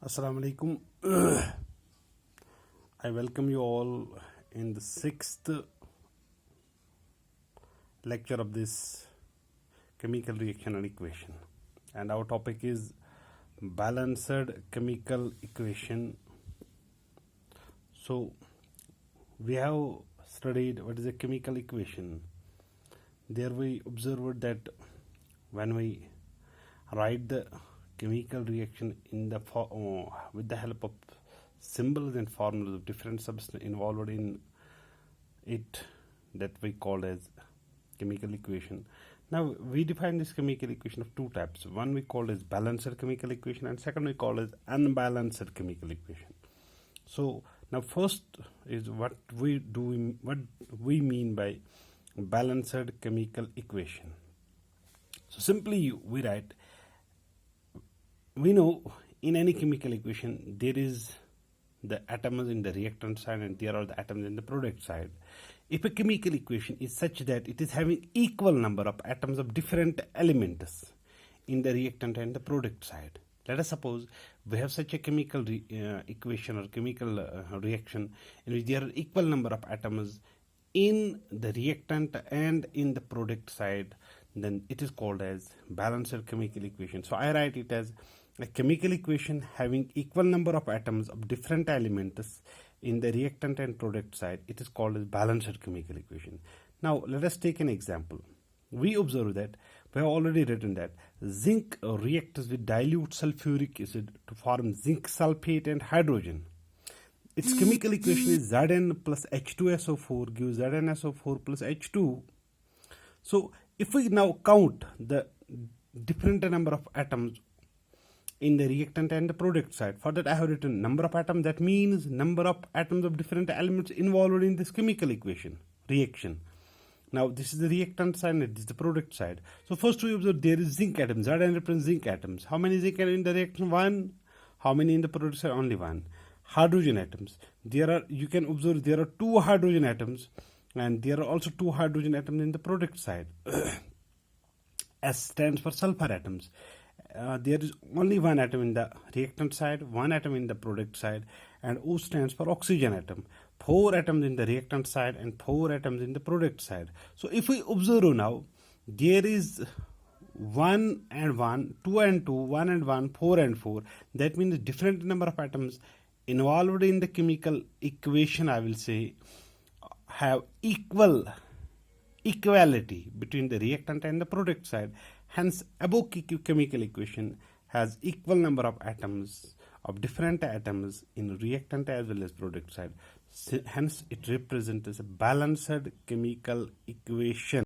Assalamu alaikum. I welcome you all in the sixth lecture of this chemical reaction and equation, and our topic is balanced chemical equation. So we have studied what is a chemical equation. There we observed that when we write the chemical reaction in the with the help of symbols and formulas of different substances involved in it, that we call as chemical equation. Now we define this chemical equation of two types. One we call as balanced chemical equation, and second we call as unbalanced chemical equation. So now first is what we mean by balanced chemical equation. So simply we write, we know in any chemical equation there is the atoms in the reactant side and there are the atoms in the product side. If a chemical equation is such that it is having equal number of atoms of different elements in the reactant and the product side, let us suppose we have such a chemical equation or chemical reaction in which there are equal number of atoms in the reactant and in the product side, then it is called as balanced chemical equation. So I write it as a chemical equation having equal number of atoms of different elements in the reactant and product side. It is called as balanced chemical equation. Now let us take an example. We observe that we have already written that zinc reacts with dilute sulfuric acid to form zinc sulfate and hydrogen. Its chemical equation is Zn plus H2SO4 gives ZnSO4 plus H2. So if we now count the different number of atoms in the reactant and the product side, for that I have written number of atoms. That means number of atoms of different elements involved in this chemical equation reaction. Now this is the reactant side and this is the product side. So first we observe there is zinc atoms. Zn represents zinc atoms. How many zinc atoms in the reaction? One. How many in the product side? Only one. Hydrogen atoms. You can observe there are two hydrogen atoms, and there are also two hydrogen atoms in the product side. S stands for sulfur atoms. There is only one atom in the reactant side, one atom in the product side, and O stands for oxygen atom. 4 atoms in the reactant side and 4 atoms in the product side. So if we observe now, there is 1 and 1, 2 and 2, 1 and 1, 4 and 4. That means different number of atoms involved in the chemical equation, I will say, have equality between the reactant and the product side. Hence above chemical equation has equal number of atoms of different atoms in reactant as well as product side. Hence it represents a balanced chemical equation.